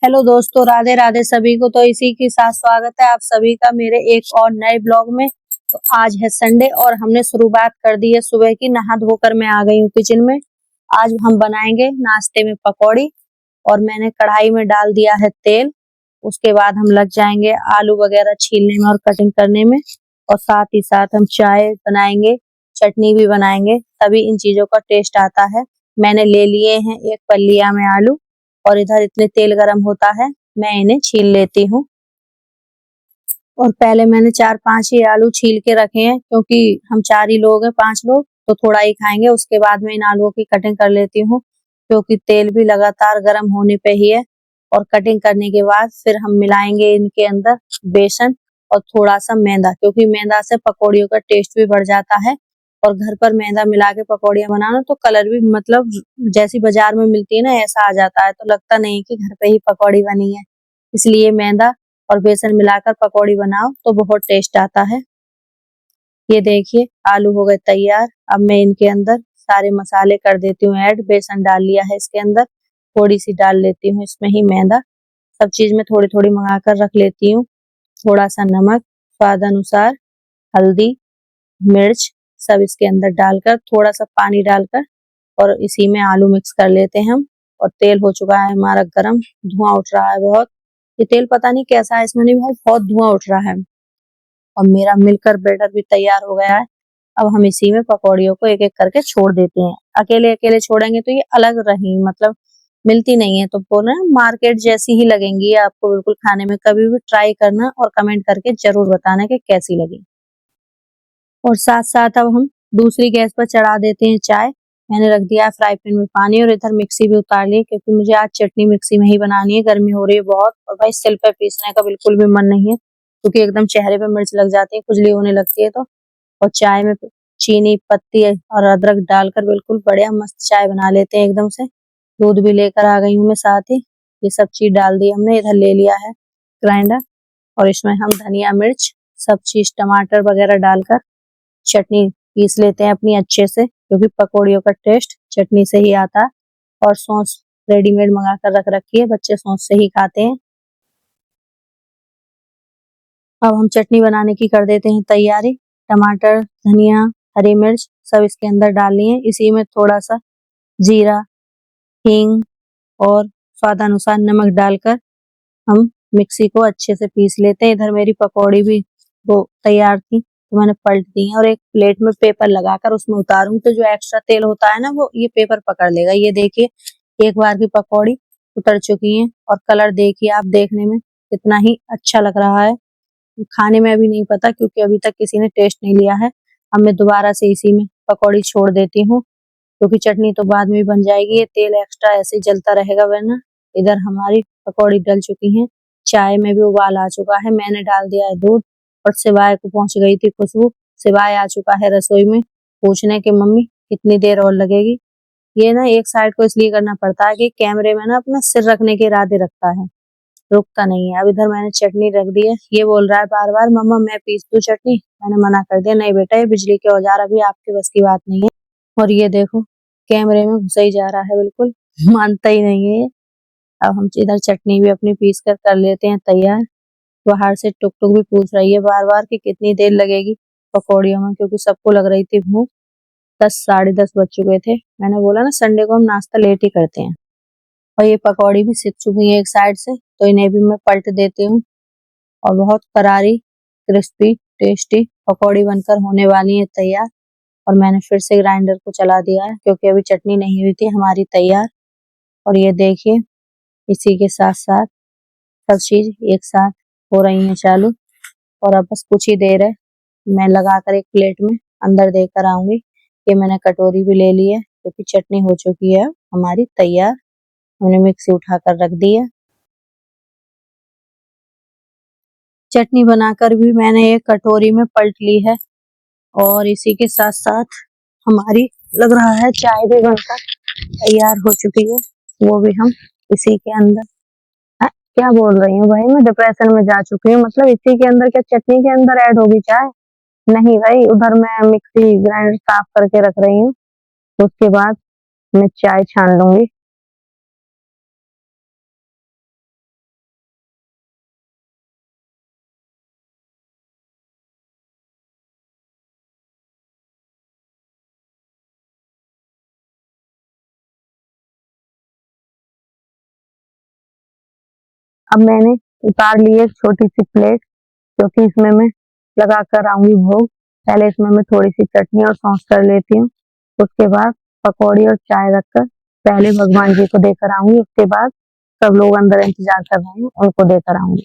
Hello दोस्तों, राधे राधे सभी को। तो इसी के साथ स्वागत है आप सभी का मेरे एक और नए ब्लॉग में। तो आज है संडे और हमने शुरुआत कर दी है सुबह की। नहा धोकर मैं आ गई हूँ किचन में। आज हम बनाएंगे नाश्ते में पकौड़ी और मैंने कढ़ाई में डाल दिया है तेल। उसके बाद हम लग जाएंगे आलू वगैरह छीलने में और कटिंग करने में, और साथ ही साथ हम चाय बनाएंगे, चटनी भी बनाएंगे, तभी इन चीजों का टेस्ट आता है। मैंने ले लिए हैं एक पल्लिया में आलू, और इधर इतने तेल गरम होता है, मैं इन्हें छील लेती हूँ। और पहले मैंने 4-5 ही आलू छील के रखे हैं, क्योंकि हम 4 ही लोग हैं, 5 लोग तो थोड़ा ही खाएंगे। उसके बाद में इन आलूओं की कटिंग कर लेती हूँ, क्योंकि तेल भी लगातार गर्म होने पे ही है। और कटिंग करने के बाद फिर हम मिलाएंगे इनके अंदर बेसन और थोड़ा सा मैदा, क्योंकि मैदा से पकौड़ियों का टेस्ट भी बढ़ जाता है। और घर पर मैदा मिला के पकौड़ियाँ बनाना तो कलर भी मतलब जैसी बाजार में मिलती है ना, ऐसा आ जाता है, तो लगता नहीं कि घर पे ही पकौड़ी बनी है। इसलिए मैदा और बेसन मिलाकर पकौड़ी बनाओ तो बहुत टेस्ट आता है। ये देखिए आलू हो गए तैयार। अब मैं इनके अंदर सारे मसाले कर देती हूँ ऐड। बेसन डाल लिया है इसके अंदर, थोड़ी सी डाल लेती हूँ इसमें ही मैदा। सब चीज में थोड़ी थोड़ी मंगा कर रख लेती हूँ। थोड़ा सा नमक, स्वाद अनुसार, हल्दी, मिर्च, सब इसके अंदर डालकर थोड़ा सा पानी डालकर और इसी में आलू मिक्स कर लेते हैं हम। और तेल हो चुका है हमारा गरम, धुआं उठ रहा है बहुत। ये तेल पता नहीं कैसा है इसमें, नहीं भाई बहुत धुआं उठ रहा है। और मेरा मिलकर बैटर भी तैयार हो गया है। अब हम इसी में पकौड़ियों को एक एक करके छोड़ देते हैं। अकेले अकेले छोड़ेंगे तो ये अलग रही, मतलब मिलती नहीं है, तो वो ना मार्केट जैसी ही लगेंगी आपको बिल्कुल खाने में। कभी भी ट्राई करना और कमेंट करके जरूर बताना कि कैसी लगी। और साथ साथ अब हम दूसरी गैस पर चढ़ा देते हैं चाय। मैंने रख दिया है फ्राई पैन में पानी, और इधर मिक्सी भी उतार ली, क्योंकि मुझे आज चटनी मिक्सी में ही बनानी है। गर्मी हो रही है बहुत, और भाई सिल पे पीसने का बिल्कुल भी मन नहीं है, क्योंकि एकदम चेहरे पे मिर्च लग जाती है, खुजली होने लगती है। तो और चाय में चीनी, पत्ती और अदरक डालकर बिल्कुल बढ़िया मस्त चाय बना लेते हैं एकदम से। दूध भी लेकर आ गई हूँ मैं साथ ही। ये सब चीज डाल दी हमने। इधर ले लिया है ग्राइंडर, और इसमें हम धनिया, मिर्च, सब चीज, टमाटर वगैरह डालकर चटनी पीस लेते हैं अपनी अच्छे से, क्योंकि पकौड़ियों का टेस्ट चटनी से ही आता है। और सॉस रेडीमेड मंगा कर रख रखी है, बच्चे सॉस से ही खाते हैं। अब हम चटनी बनाने की कर देते हैं तैयारी। टमाटर, धनिया, हरी मिर्च सब इसके अंदर डाल लिए। इसी में थोड़ा सा जीरा, हींग और स्वादानुसार नमक डालकर हम मिक्सी को अच्छे से पीस लेते हैं। इधर मेरी पकौड़ी भी वो तैयार थी, तो मैंने पलट दी है, और एक प्लेट में पेपर लगाकर उसमें उतारूंगी, तो जो एक्स्ट्रा तेल होता है ना, वो ये पेपर पकड़ लेगा। ये देखिए एक बार की पकौड़ी उतर चुकी है, और कलर देखिए आप, देखने में कितना ही अच्छा लग रहा है। खाने में अभी नहीं पता, क्योंकि अभी तक किसी ने टेस्ट नहीं लिया है। अब मैं दोबारा से इसी में पकौड़ी छोड़ देती हूँ, क्योंकि चटनी तो बाद में भी बन जाएगी। ये तेल एक्स्ट्रा ऐसे ही जलता रहेगा वरना। इधर हमारी पकौड़ी डल चुकी हैं, चाय में भी उबाल आ चुका है। मैंने डाल दिया है दूध, और सिवाय को पहुंच गई थी खुशबू। सिवाय आ चुका है रसोई में, पूछने की मम्मी कितनी देर और लगेगी। ये ना एक साइड को इसलिए करना पड़ता है कि कैमरे में ना अपना सिर रखने के इरादे रखता है, रुकता नहीं है। अब इधर मैंने चटनी रख दी है। ये बोल रहा है बार बार, मम्मा मैं पीस दूं चटनी। मैंने मना कर दिया, नहीं बेटा ये बिजली के औजार अभी आपके बस की बात नहीं है। और ये देखो कैमरे में घुसा ही जा रहा है बिल्कुल, मानता ही नहीं है ये। अब हम इधर चटनी भी अपनी पीस कर लेते हैं तैयार। बाहर से टुक टुक भी पूछ रही है बार बार कि कितनी देर लगेगी पकौड़ियों में, क्योंकि सबको लग रही थी भूख। 10, 10:30 बज चुके थे। मैंने बोला ना संडे को हम नाश्ता लेट ही करते हैं। और ये पकौड़ी भी सिक चुकी है एक साइड से, तो इन्हें भी मैं पलट देती हूँ। और बहुत करारी, क्रिस्पी, टेस्टी पकौड़ी बनकर होने वाली है तैयार। और मैंने फिर से ग्राइंडर को चला दिया है, क्योंकि अभी चटनी नहीं हुई थी हमारी तैयार। और ये देखिए इसी के साथ साथ सब चीज एक साथ हो रही है चालू। और अब बस कुछ ही देर है, मैं लगाकर एक प्लेट में अंदर देकर आऊंगी। ये मैंने कटोरी भी ले ली है, क्योंकि चटनी हो चुकी है हमारी तैयार। हमने मिक्सी उठाकर रख दी है। चटनी बनाकर भी मैंने एक कटोरी में पलट ली है। और इसी के साथ साथ हमारी लग रहा है चाय भी बनकर तैयार हो चुकी है, वो भी हम इसी के अंदर। क्या बोल रही हूँ भाई, मैं डिप्रेशन में जा चुकी हूँ। मतलब इसी के अंदर, क्या चटनी के अंदर ऐड होगी चाय? नहीं भाई, उधर मैं मिक्सी ग्राइंडर साफ करके रख रही हूँ, उसके बाद मैं चाय छान लूंगी। अब मैंने उतार ली एक छोटी सी प्लेट, क्योंकि इसमें मैं लगा कर आऊंगी भोग। पहले इसमें मैं थोड़ी सी चटनी और सौंफ कर लेती हूँ। उसके बाद पकौड़ी और चाय रखकर पहले भगवान जी को देकर आऊंगी। उसके बाद सब लोग अंदर इंतजार कर रहे हैं, उनको देकर आऊंगी।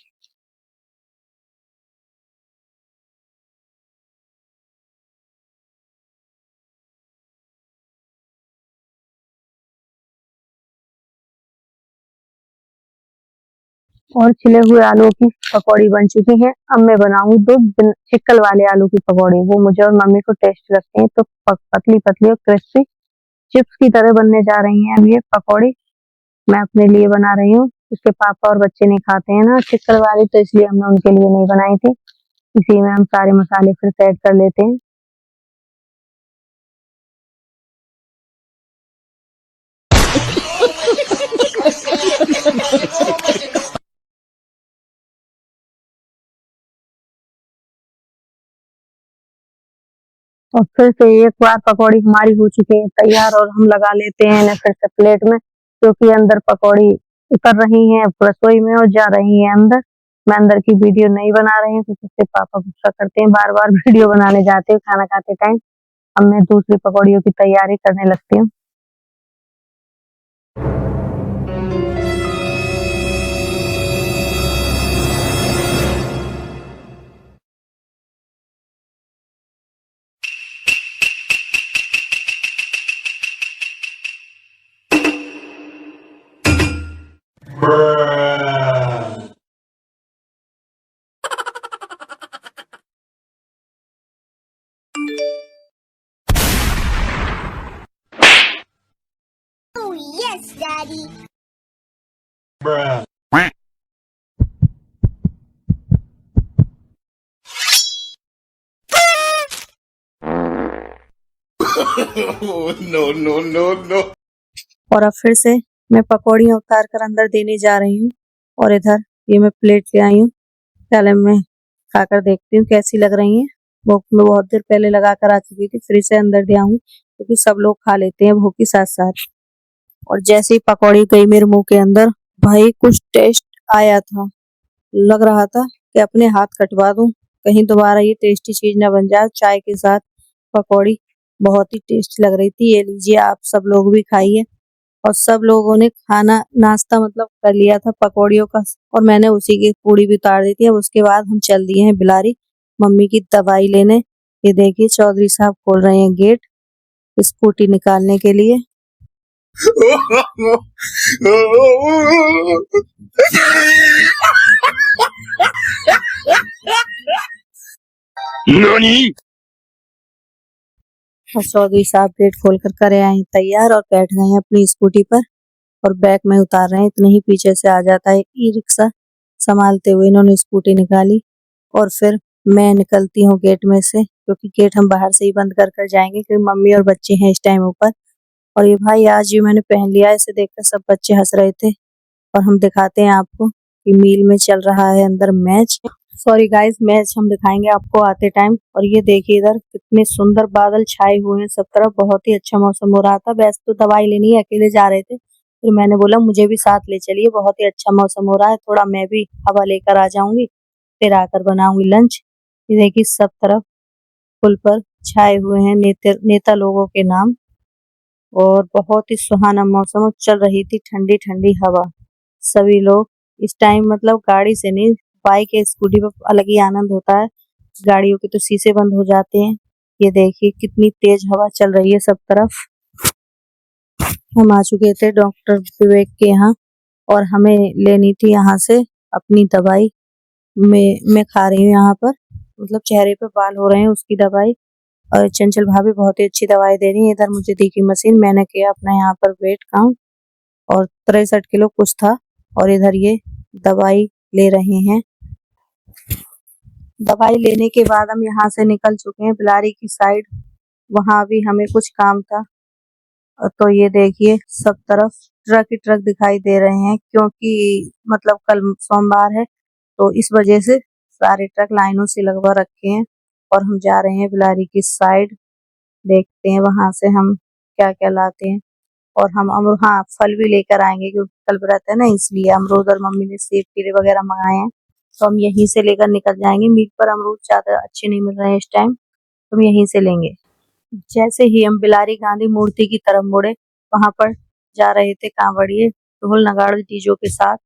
और छिले हुए आलू की पकौड़ी बन चुकी है। अब मैं बनाऊंगी दो चिक्कल वाले आलू की पकौड़ी। वो मुझे और मम्मी को टेस्ट लगते हैं, तो पतली पतली और क्रिस्पी चिप्स की तरह बनने जा रही हैं। अब ये पकौड़ी मैं अपने लिए बना रही हूँ। उसके पापा और बच्चे नहीं खाते हैं ना चिक्कल वाली, तो इसलिए हमने उनके लिए नहीं बनाई थी। इसी में हम सारे मसाले फिर से ऐड कर लेते हैं। और फिर से एक बार पकौड़ी हमारी हो चुकी है तैयार, और हम लगा लेते हैं इन्हें फिर से प्लेट में, क्योंकि अंदर पकौड़ी उतर रही है रसोई में और जा रही है अंदर। मैं अंदर की वीडियो नहीं बना रही हूँ, क्योंकि उससे पापा गुस्सा करते हैं, बार बार वीडियो बनाने जाते हैं खाना खाते टाइम। अब मैं दूसरी पकौड़ियों की तैयारी करने लगती हूँ। Oh, yes, Daddy. No, no, no, no. और अब फिर से मैं पकौड़ियाँ उतार कर अंदर देने जा रही हूँ। और इधर ये मैं प्लेट ले आई हूँ। पहले मैं खाकर देखती हूँ कैसी लग रही हैं। भोग में बहुत देर पहले लगा कर आ चुकी थी, फिर से अंदर दे आऊंगी, क्योंकि सब लोग खा लेते हैं भोग के साथ साथ। और जैसे ही पकौड़ी गई मेरे मुंह के अंदर, भाई कुछ टेस्ट आया था। लग रहा था कि अपने हाथ कटवा दूं, कहीं दोबारा ये टेस्टी चीज ना बन जाए। चाय के साथ पकौड़ी बहुत ही टेस्टी लग रही थी। ये लीजिए, आप सब लोग भी खाइए। और सब लोगों ने खाना नाश्ता मतलब कर लिया था पकौड़ियों का, और मैंने उसी की पूड़ी भी उतार दी थी। अब उसके बाद हम चल दिए हैं बिलारी मम्मी की दवाई लेने। ये देखिए चौधरी साहब खोल रहे हैं गेट स्कूटी निकालने के लिए। NANI? और चौधरी साहब गेट खोल कर करे आए हैं तैयार, और बैठ गए हैं अपनी स्कूटी पर और बैक में उतार रहे हैं। इतने ही पीछे से आ जाता है ई रिक्शा, संभालते हुए इन्होंने स्कूटी निकाली। और फिर मैं निकलती हूँ गेट में से, क्योंकि गेट हम बाहर से ही बंद कर कर जाएंगे, क्योंकि मम्मी और बच्चे हैं इस टाइम ऊपर। और ये भाई आज ये मैंने पहन लिया है, इसे देखकर सब बच्चे हंस रहे थे। और हम दिखाते हैं आपको कि मील में चल रहा है अंदर मैच। सॉरी गाइस, मैच हम दिखाएंगे आपको आते टाइम। और ये देखिए इधर कितने सुंदर बादल छाए हुए हैं सब तरफ, बहुत ही अच्छा मौसम हो रहा था। वैसे तो दवाई लेनी है, अकेले जा रहे थे, फिर मैंने बोला मुझे भी साथ ले चलिए, बहुत ही अच्छा मौसम हो रहा है, थोड़ा मैं भी हवा लेकर आ जाऊंगी, फिर आकर बनाऊंगी लंच। ये देखिए सब तरफ पुल पर छाए हुए हैं नेता लोगों के नाम। और बहुत ही सुहाना मौसम, और चल रही थी ठंडी ठंडी हवा। सभी लोग इस टाइम मतलब गाड़ी से नहीं, बाइक या स्कूटी पर अलग ही आनंद होता है। गाड़ियों के तो शीशे बंद हो जाते हैं। ये देखिए कितनी तेज हवा चल रही है सब तरफ। हम आ चुके थे डॉक्टर विवेक के यहाँ, और हमें लेनी थी यहाँ से अपनी दवाई। मैं खा रही हूँ यहाँ पर, मतलब चेहरे पे बाल हो रहे हैं उसकी दवाई। और चंचल भाभी बहुत ही अच्छी दवाई दे रही है। इधर मुझे दी की मशीन, मैंने किया अपना यहाँ पर वेट काउंट, और 63 किलो कुछ था। और इधर ये दवाई ले रहे हैं। दवाई लेने के बाद हम यहाँ से निकल चुके हैं बिलारी की साइड। वहां भी हमें कुछ काम था। तो ये देखिए सब तरफ ट्रक ही ट्रक दिखाई दे रहे हैं, क्योंकि मतलब कल सोमवार है, तो इस वजह से सारे ट्रक लाइनों से लगवा रखे हैं। और हम जा रहे हैं बिलारी की साइड, देखते हैं वहां से हम क्या क्या लाते हैं। और हम अमरूद, हाँ फल भी लेकर आएंगे क्योंकि कल व्रत है ना, इसलिए अमरूद और मम्मी ने सेब केले वगैरह मंगाए हैं, तो हम यहीं से लेकर निकल जाएंगे। मीट पर अमरूद ज्यादा अच्छे नहीं मिल रहे हैं इस टाइम, तो हम यहीं से लेंगे। जैसे ही हम बिलारी गांधी मूर्ति की तरफ मुड़े, वहां पर जा रहे थे कांवड़िए ढोल नगाड़े डीजों के साथ,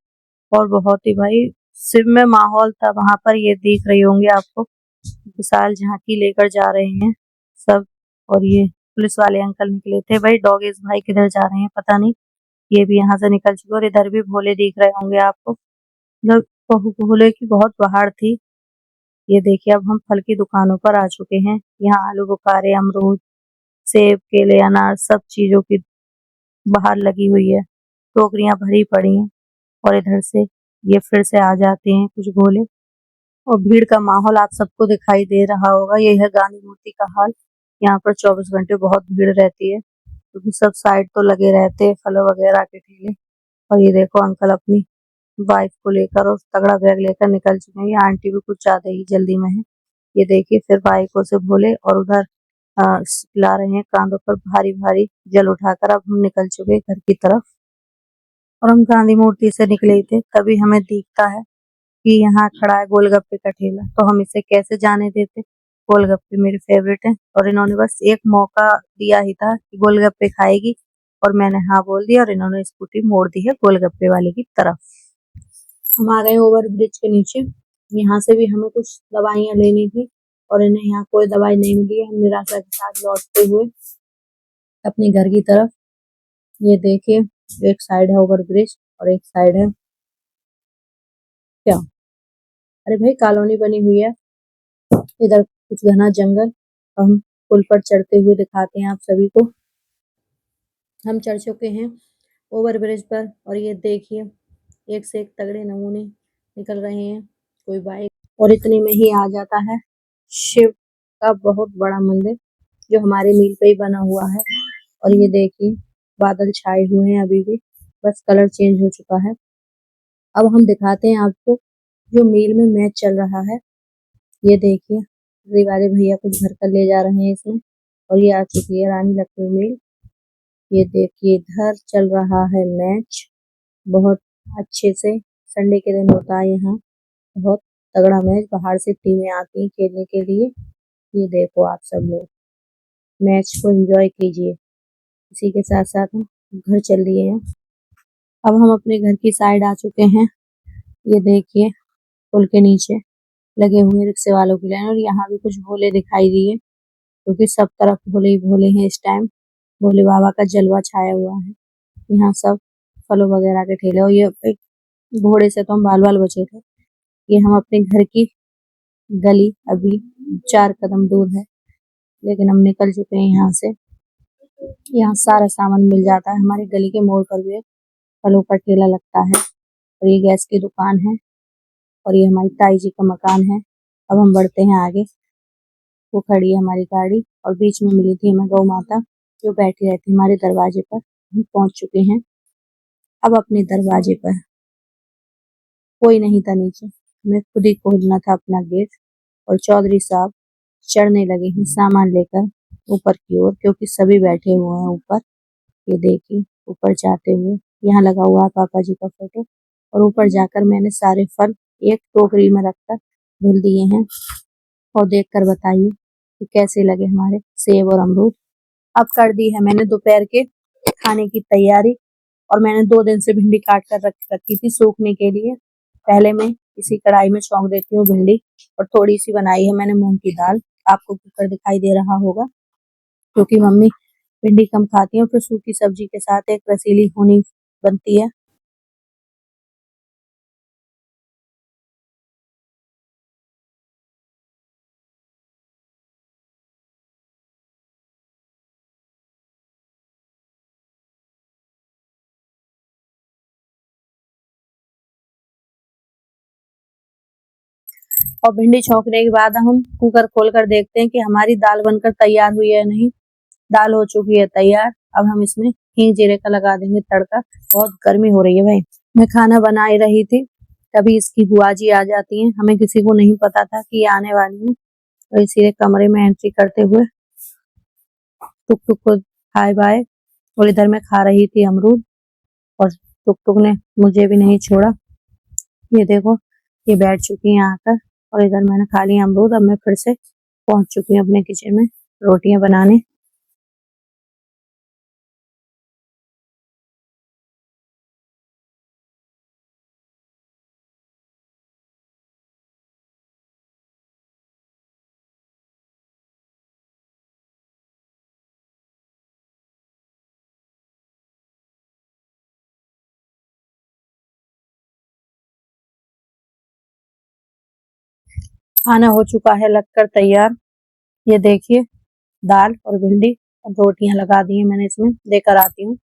और बहुत ही भाई शिव में माहौल था वहां पर। ये देख रहे होंगे आपको, विशाल झांकी लेकर जा रहे हैं सब। और ये पुलिस वाले अंकल निकले थे भाई। डॉगेज भाई किधर जा रहे हैं पता नहीं, ये भी यहाँ से निकल चुके। और इधर भी भोले दिख रहे होंगे आपको, मतलब भोले की बहुत बहार थी। ये देखिए अब हम फल की दुकानों पर आ चुके हैं। यहाँ आलू बुखारे, अमरूद, सेब, केले, अनार, सब चीजों की बाहर लगी हुई है, टोकरियां भरी पड़ी हैं। और इधर से ये फिर से आ जाते हैं कुछ भोले। और भीड़ का माहौल आप सबको दिखाई दे रहा होगा, ये है गांधी मूर्ति का हाल। यहाँ पर 24 घंटे बहुत भीड़ रहती है, क्योंकि सब साइड तो लगे रहते हैं फल वगैरह के ठेले। और ये देखो अंकल अपनी वाइफ को लेकर और तगड़ा बैग लेकर निकल चुके हैं। ये आंटी भी कुछ ज्यादा ही जल्दी में है। ये देखिए फिर बाइकों से भोले, और उधर ला रहे हैं कांधों पर भारी भारी जल उठाकर। अब हम निकल चुके हैं घर की तरफ, और हम गांधी मूर्ति से निकले ही थे, तभी हमें दिखता है कि यहाँ खड़ा है गोलगप्पे का ठेला। तो हम इसे कैसे जाने देते, गोलगप्पे मेरे फेवरेट हैं। और इन्होंने बस एक मौका दिया ही था कि गोलगप्पे खाएगी, और मैंने हाँ बोल दिया, और इन्होंने स्कूटी मोड़ दी है गोलगप्पे वाले की तरफ। हम आ गए ओवर ब्रिज के नीचे। यहाँ से भी हमें कुछ दवाइयाँ लेनी थी, और इन्हें यहाँ कोई दवाई नहीं मिली है। हम निराशा के साथ लौटते हुए अपने घर की तरफ। ये देखिए एक साइड है ओवर ब्रिज और एक साइड है क्या, अरे भाई कॉलोनी बनी हुई है। इधर कुछ घना जंगल। हम पुल पर चढ़ते हुए दिखाते हैं आप सभी को। हम चढ़ चुके हैं ओवर ब्रिज पर, और ये देखिए एक से एक तगड़े नमूने निकल रहे हैं। कोई बाइक, और इतने में ही आ जाता है शिव का बहुत बड़ा मंदिर, जो हमारे मील पे ही बना हुआ है। और ये देखिए बादल छाए हुए हैं अभी भी, बस कलर चेंज हो चुका है। अब हम दिखाते हैं आपको जो मील में मैच चल रहा है। ये देखिए वाले भैया कुछ भर कर ले जा रहे हैं इसमें, और ये आ चुकी है रानी लक्ष्मी मील। ये देखिए इधर चल रहा है मैच बहुत अच्छे से। संडे के दिन होता है यहाँ बहुत तगड़ा मैच, बाहर से टीमें आती हैं खेलने के लिए। ये देखो आप सब लोग मैच को एंजॉय कीजिए। इसी के साथ साथ हम घर चल दिए हैं। अब हम अपने घर की साइड आ चुके हैं। ये देखिए पुल के नीचे लगे हुए रिक्शे वालों की लाइन, और यहाँ भी कुछ भोले दिखाई दिए, क्योंकि सब तरफ भोले ही भोले हैं इस टाइम। भोले बाबा का जलवा छाया हुआ है। यहाँ सब फलों वगैरह के ठेले, और ये एक घोड़े से तो हम बाल बाल बचे थे। ये हम अपने घर की गली अभी 4 कदम दूर है, लेकिन हम निकल चुके हैं यहाँ से। यहाँ सारा सामान मिल जाता है। हमारी गली के मोड़ पर भी एक फलों का ठेला लगता है, और ये गैस की दुकान है, और ये हमारी ताई जी का मकान है। अब हम बढ़ते हैं आगे। वो खड़ी है हमारी गाड़ी, और बीच में मिली थी हमें गौ माता, जो बैठी रहती हमारे दरवाजे पर। हम पहुंच चुके हैं अब अपने दरवाजे पर। कोई नहीं था नीचे, हमें खुद ही खोलना था अपना गेट। और चौधरी साहब चढ़ने लगे हैं सामान लेकर ऊपर की ओर, क्योंकि सभी बैठे हुए हैं ऊपर। ये देखिए ऊपर जाते हुए यहाँ लगा हुआ है पापा जी का फोटो, और ऊपर जाकर मैंने सारे फल एक टोकरी में रखकर धुल दिए हैं। और देखकर बताइए कि कैसे लगे हमारे सेब और अमरूद। अब कर दी है मैंने दोपहर के खाने की तैयारी, और मैंने 2 दिन से भिंडी काट कर रखी थी सूखने के लिए। पहले मैं इसी कढ़ाई में छौंक देती हूँ भिंडी, और थोड़ी सी बनाई है मैंने मूंग की दाल। आपको कुकर दिखाई दे रहा होगा, क्योंकि मम्मी भिंडी कम खाती है, और फिर सूखी सब्जी के साथ एक रसीली होनी बनती है। और भिंडी छौंकने के बाद हम कुकर खोलकर देखते हैं कि हमारी दाल बनकर तैयार हुई है या नहीं। दाल हो चुकी है तैयार। अब हम इसमें हींग जीरे का लगा देंगे तड़का। बहुत गर्मी हो रही है भाई। मैं खाना बना ही रही थी, तभी इसकी बुआ जी आ जाती हैं। हमें किसी को नहीं पता था कि ये आने वाली है, तो इसीलिए कमरे में एंट्री करते हुए टुक टुक को हाय बाय और इधर मैं खा रही थी अमरूद और टुक टुक ने मुझे भी नहीं छोड़ा। ये देखो, ये बैठ चुकी है आकर और इधर मैंने खा लिया अमरूद। अब मैं फिर से पहुंच चुकी हूँ अपने किचन में रोटियां बनाने। खाना हो चुका है लगकर तैयार। ये देखिए, दाल और भिंडी और रोटियां लगा दी हैं मैंने इसमें। देकर आती हूँ।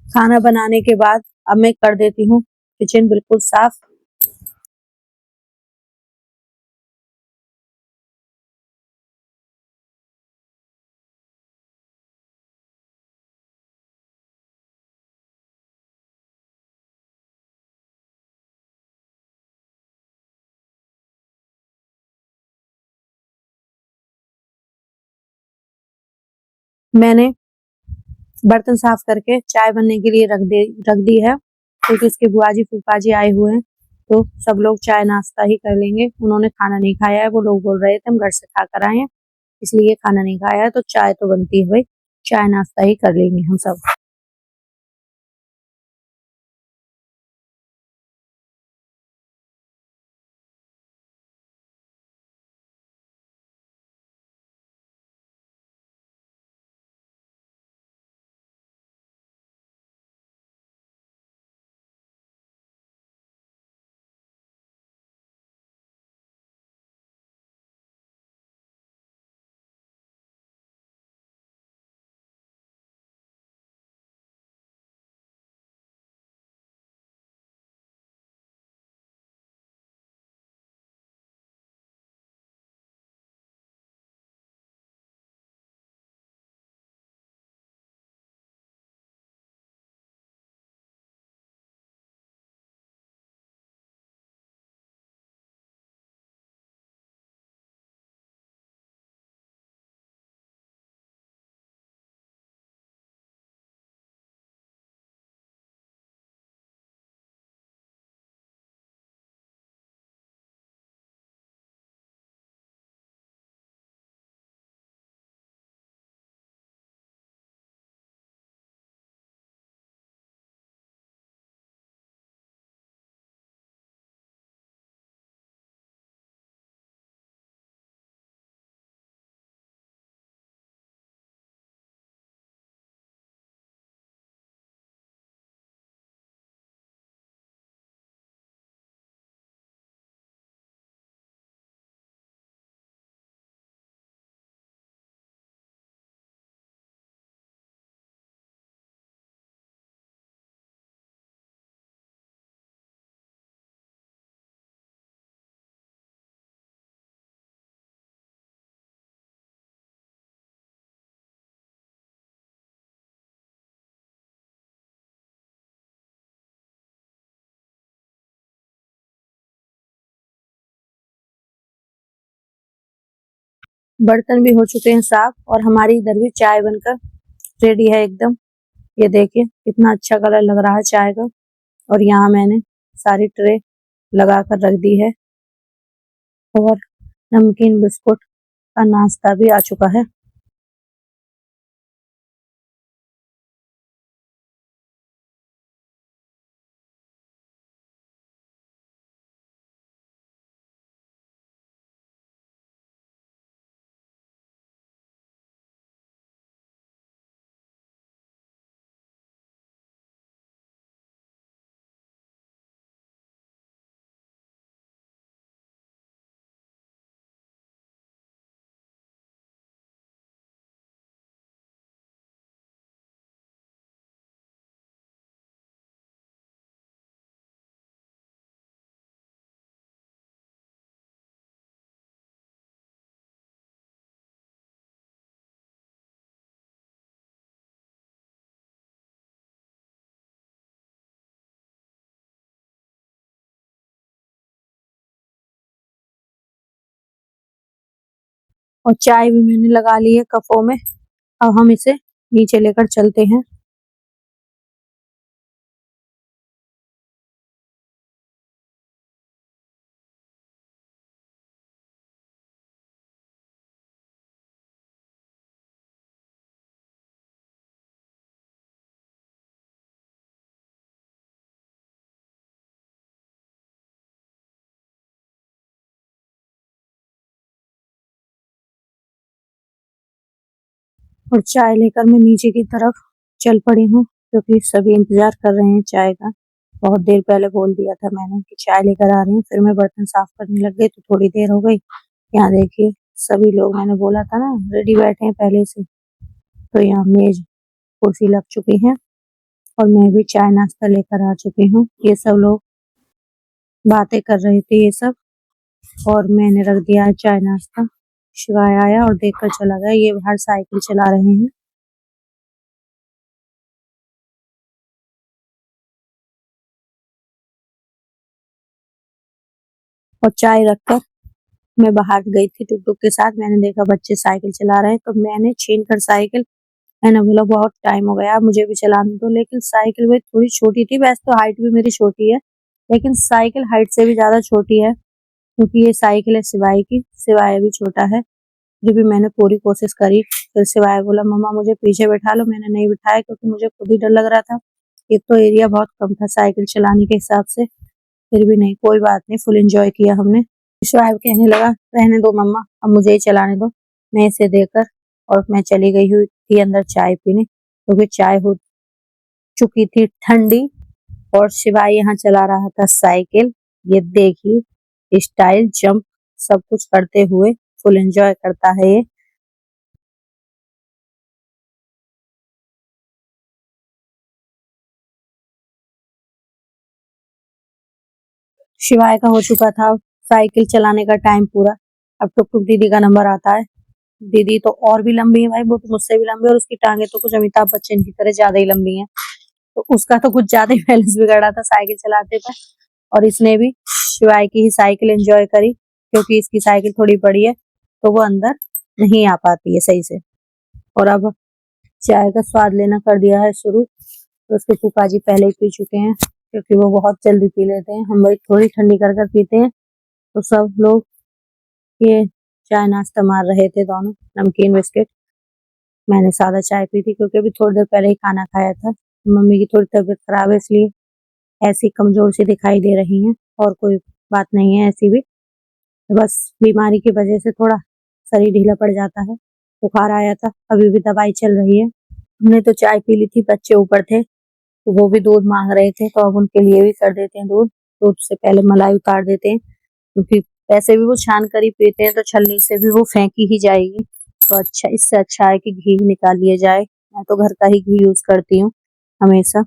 खाना बनाने के बाद अब मैं कर देती हूँ किचन बिल्कुल साफ। मैंने बर्तन साफ करके चाय बनने के लिए रख दी है, क्योंकि उसके बुआ जी फूफा जी आए हुए हैं, तो सब लोग चाय नाश्ता ही कर लेंगे। उन्होंने खाना नहीं खाया है। वो लोग बोल रहे थे हम घर से खा कर आए हैं, इसलिए खाना नहीं खाया है। तो चाय तो बनती है भाई, चाय नाश्ता ही कर लेंगे हम सब। बर्तन भी हो चुके हैं साफ और हमारी इधर भी चाय बनकर रेडी है एकदम। ये देखिए कितना अच्छा कलर लग रहा है चाय का। और यहाँ मैंने सारी ट्रे लगा कर रख दी है और नमकीन बिस्कुट का नाश्ता भी आ चुका है। और चाय भी मैंने लगा ली है कपों में। अब हम इसे नीचे लेकर चलते हैं। और चाय लेकर मैं नीचे की तरफ चल पड़ी हूँ क्योंकि सभी इंतजार कर रहे हैं चाय का। बहुत देर पहले बोल दिया था मैंने कि चाय लेकर आ रही हूँ, फिर मैं बर्तन साफ करने लग गई तो थोड़ी देर हो गई। यहाँ देखिए सभी लोग, मैंने बोला था ना, रेडी बैठे हैं पहले से। तो यहाँ मेज कुर्सी लग चुकी है और मैं भी चाय नाश्ता लेकर आ चुकी हूँ। ये सब लोग बातें कर रहे थे ये सब, और मैंने रख दिया है चाय नाश्ता। शिवाय आया और देखकर चला गया। ये बाहर साइकिल चला रहे हैं। और चाय रखकर मैं बाहर गई थी टुक टुक के साथ। मैंने देखा बच्चे साइकिल चला रहे हैं तो मैंने छीन कर साइकिल, मैंने बोला बहुत टाइम हो गया, मुझे भी चलाने दो। लेकिन साइकिल वे थोड़ी छोटी थी, वैसे तो हाइट भी मेरी छोटी है लेकिन साइकिल हाइट से भी ज्यादा छोटी है क्योंकि ये साइकिल है सिवाय की। सिवाय भी छोटा है। फिर भी मैंने पूरी कोशिश करी। फिर सिवाय बोला मम्मा मुझे पीछे बैठा लो। मैंने नहीं बिठाया क्योंकि मुझे खुद ही डर लग रहा था। एक तो एरिया बहुत कम था साइकिल चलाने के हिसाब से। फिर भी नहीं, कोई बात नहीं, फुल एंजॉय किया हमने। शुआइब कहने लगा रहने दो मम्मा, अब मुझे ही चलाने दो। मैं इसे देकर और मैं चली गई हुई थी अंदर चाय पीने क्योंकि चाय हो चुकी थी ठंडी। और शिवाय यहाँ चला रहा था साइकिल। ये देखिए स्टाइल जंप सब कुछ करते हुए फुल एंजॉय करता है ये। शिवाय का हो चुका था साइकिल चलाने का टाइम पूरा। अब टुक टुक दीदी का नंबर आता है। दीदी तो और भी लंबी है भाई, वो तो मुझसे भी लंबी है और उसकी टांगे तो कुछ अमिताभ बच्चन की तरह ज्यादा ही लंबी हैं। तो उसका तो कुछ ज्यादा ही बैलेंस बिगड़ा था साइकिल चलाते था। और इसने भी शिवाय की ही साइकिल एंजॉय करी क्योंकि इसकी साइकिल थोड़ी बड़ी है तो वो अंदर नहीं आ पाती है सही से। और अब चाय का स्वाद लेना कर दिया है शुरू। तो उसके फूफा जी पहले ही पी चुके हैं क्योंकि वो बहुत जल्दी पी लेते हैं। हम भाई थोड़ी ठंडी कर कर पीते हैं। तो सब लोग ये चाय नाश्ता मार रहे थे दोनों, नमकीन बिस्किट। मैंने सादा चाय पी थी क्योंकि अभी थोड़ी देर पहले ही खाना खाया था। मम्मी की थोड़ी तबीयत खराब है इसलिए ऐसी कमजोर सी दिखाई दे रही हैं और कोई बात नहीं है ऐसी भी। बस बीमारी की वजह से थोड़ा शरीर ढीला पड़ जाता है। बुखार आया था, अभी भी दवाई चल रही है। हमने तो चाय पी ली थी, बच्चे ऊपर थे तो वो भी दूध मांग रहे थे तो अब उनके लिए भी कर देते हैं दूध। दूध से पहले मलाई उतार देते हैं क्योंकि वैसे भी वो छान कर ही पीते हैं तो छलनी से भी वो फेंकी ही जाएगी। तो अच्छा, इससे अच्छा है कि घी निकाल लिया जाए। मैं तो घर का ही घी यूज करती हूँ हमेशा।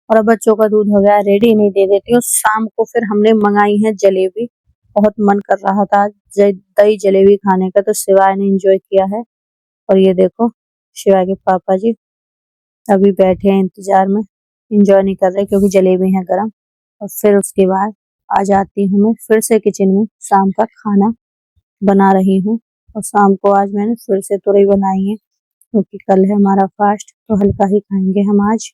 और अब बच्चों का दूध हो गया रेडी, नहीं दे देती हूँ। शाम को फिर हमने मंगाई है जलेबी, बहुत मन कर रहा था आज दही जलेबी खाने का, तो शिवाय ने एंजॉय किया है। और ये देखो शिवाय के पापा जी अभी बैठे हैं इंतजार में, एंजॉय नहीं कर रहे क्योंकि जलेबी है गरम। और फिर उसके बाद आ जाती हूँ मैं फिर से किचन में, शाम का खाना बना रही हूँ। और शाम को आज मैंने फिर से तुरई बनाई है क्योंकि कल है हमारा फास्ट, तो हल्का ही खाएंगे हम आज।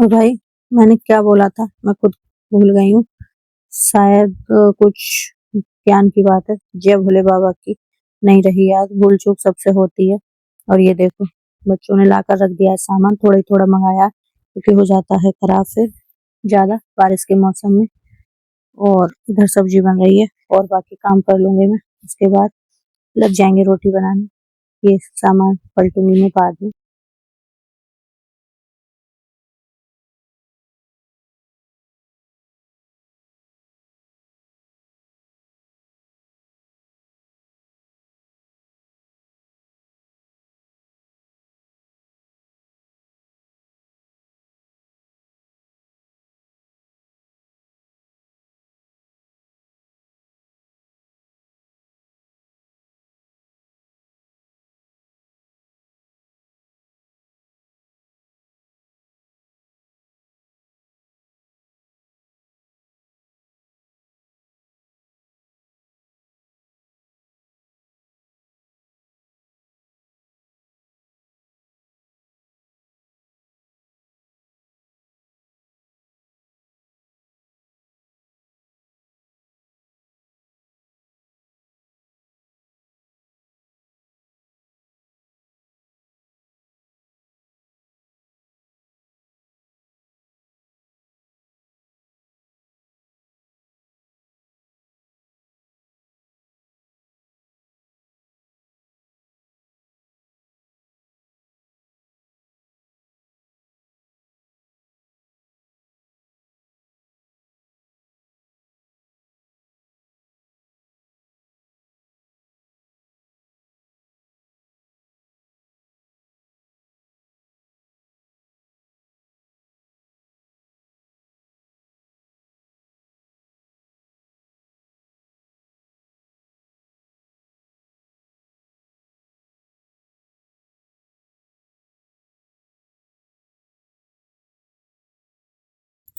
और भाई मैंने क्या बोला था मैं खुद भूल गई हूँ, शायद कुछ ज्ञान की बात है, जय भोले बाबा की नहीं रही याद, भूल चूक सबसे होती है। और ये देखो बच्चों ने लाकर रख दिया है सामान, थोड़ा ही थोड़ा मंगाया क्योंकि हो जाता है खराब फिर ज्यादा बारिश के मौसम में। और इधर सब्जी बन रही है और बाकी काम कर लूंगी मैं, उसके बाद लग जाएंगे रोटी बनाने। ये सामान पलटूंगी मैं बाद में।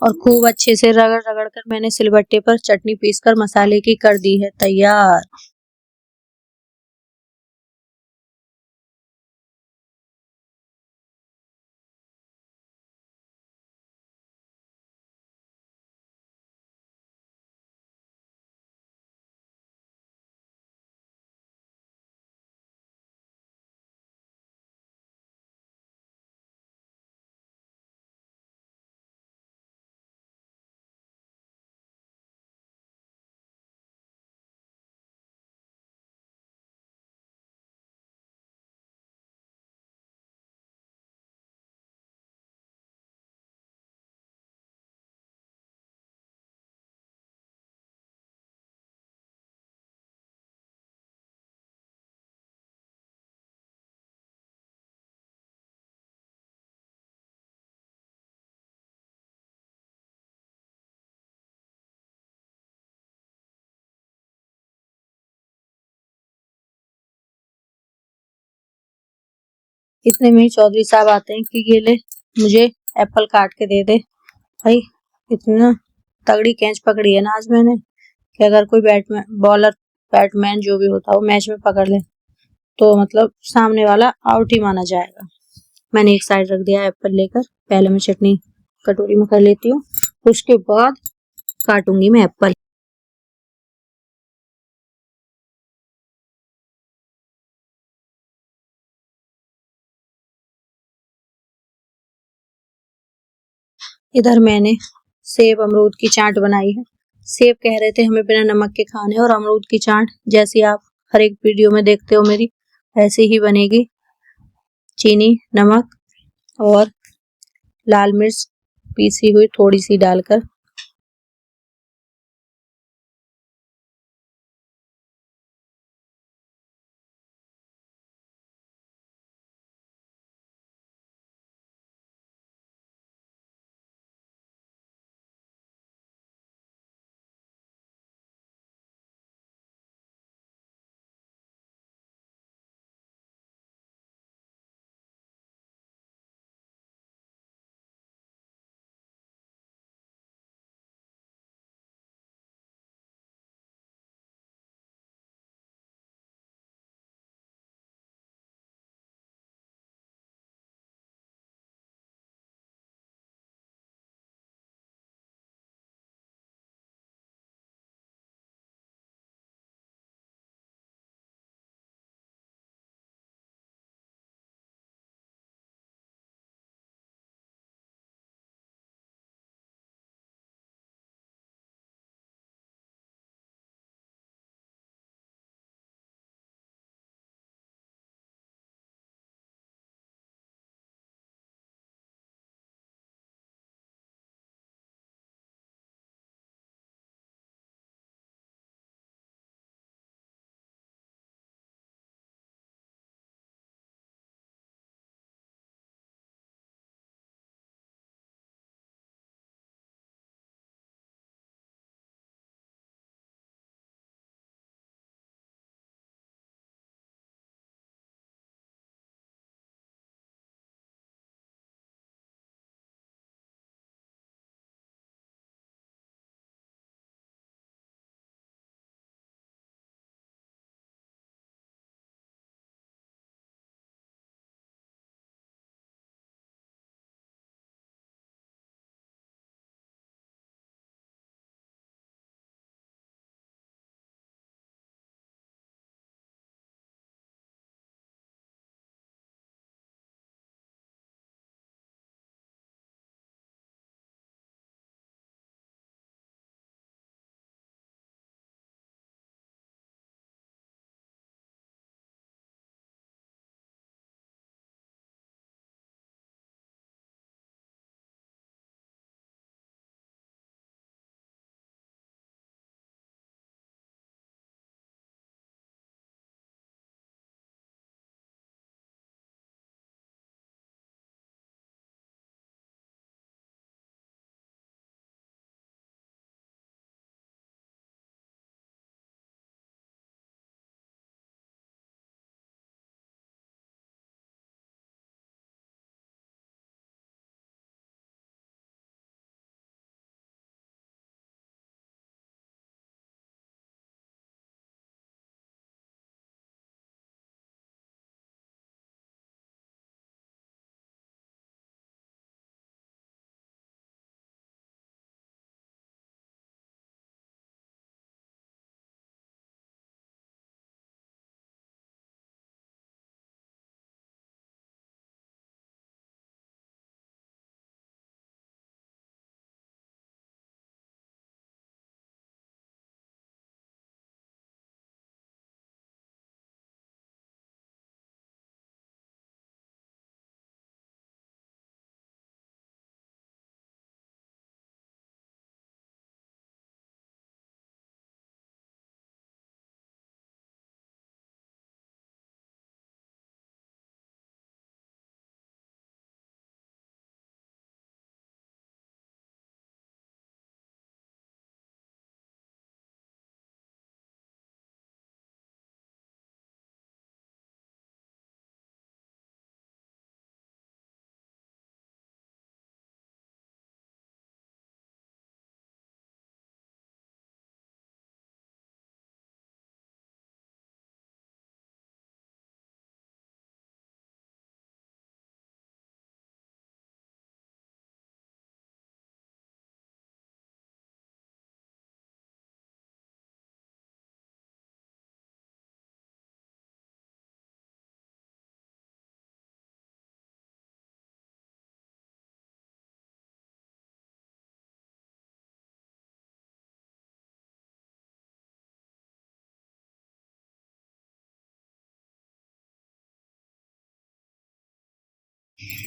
और खूब अच्छे से रगड़ रगड़ कर मैंने सिलबट्टे पर चटनी पीस कर मसाले की कर दी है तैयार। इतने में ही चौधरी साहब आते हैं कि ये ले मुझे एप्पल काट के दे दे। भाई इतना तगड़ी कैच पकड़ी है ना आज मैंने कि अगर कोई बैटमैन बॉलर बैटमैन जो भी होता है वो मैच में पकड़ ले तो मतलब सामने वाला आउट ही माना जाएगा। मैंने एक साइड रख दिया एप्पल लेकर, पहले मैं चटनी कटोरी में कर लेती हूँ, उसके बाद काटूंगी मैं एप्पल। इधर मैंने सेब अमरूद की चाट बनाई है। सेब कह रहे थे हमें बिना नमक के खाने, और अमरूद की चाट जैसी आप हर एक वीडियो में देखते हो मेरी ऐसी ही बनेगी, चीनी नमक और लाल मिर्च पीसी हुई थोड़ी सी डालकर।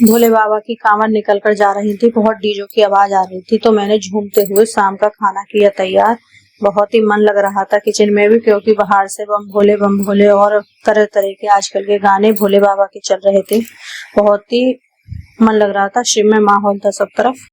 भोले बाबा की कांवड़ निकल कर जा रही थी, बहुत डीजों की आवाज आ रही थी, तो मैंने झूमते हुए शाम का खाना किया तैयार। बहुत ही मन लग रहा था किचन में भी, क्योंकि बाहर से बम भोले और तरह तरह के आजकल के गाने भोले बाबा के चल रहे थे। बहुत ही मन लग रहा था, शिव में माहौल था सब तरफ।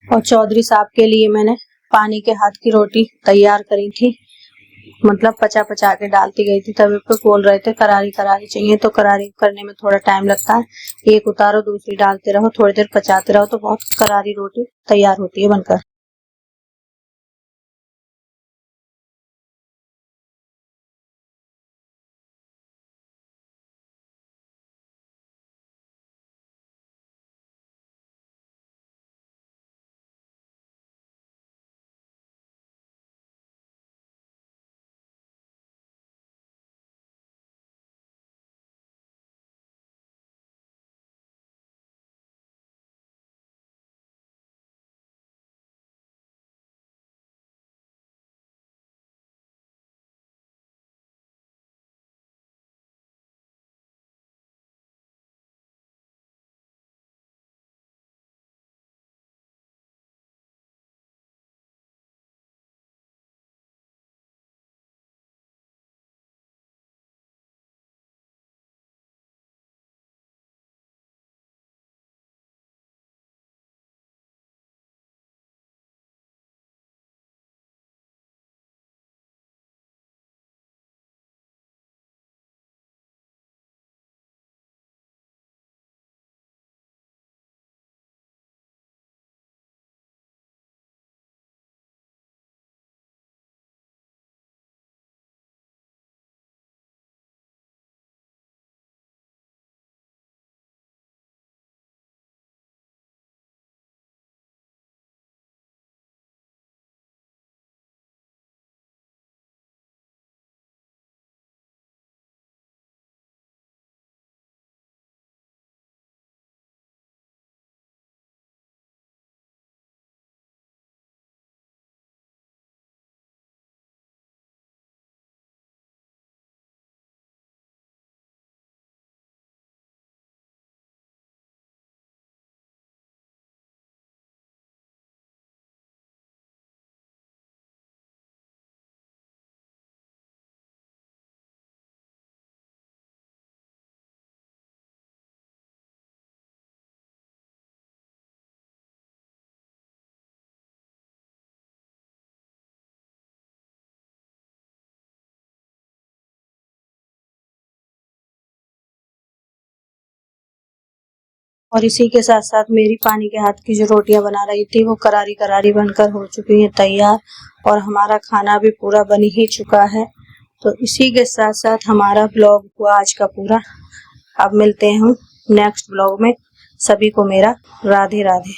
और चौधरी साहब के लिए मैंने पानी के हाथ की रोटी तैयार करी थी, मतलब पचा पचा के डालती गई थी। तवे पे बोल रहे थे करारी करारी चाहिए, तो करारी करने में थोड़ा टाइम लगता है। एक उतारो, दूसरी डालते रहो, थोड़ी देर पचाते रहो, तो बहुत करारी रोटी तैयार होती है बनकर। और इसी के साथ साथ मेरी पानी के हाथ की जो रोटियां बना रही थी, वो करारी करारी बनकर हो चुकी है तैयार, और हमारा खाना भी पूरा बन ही चुका है। तो इसी के साथ साथ हमारा ब्लॉग हुआ आज का पूरा। अब मिलते हैं नेक्स्ट ब्लॉग में। सभी को मेरा राधे राधे।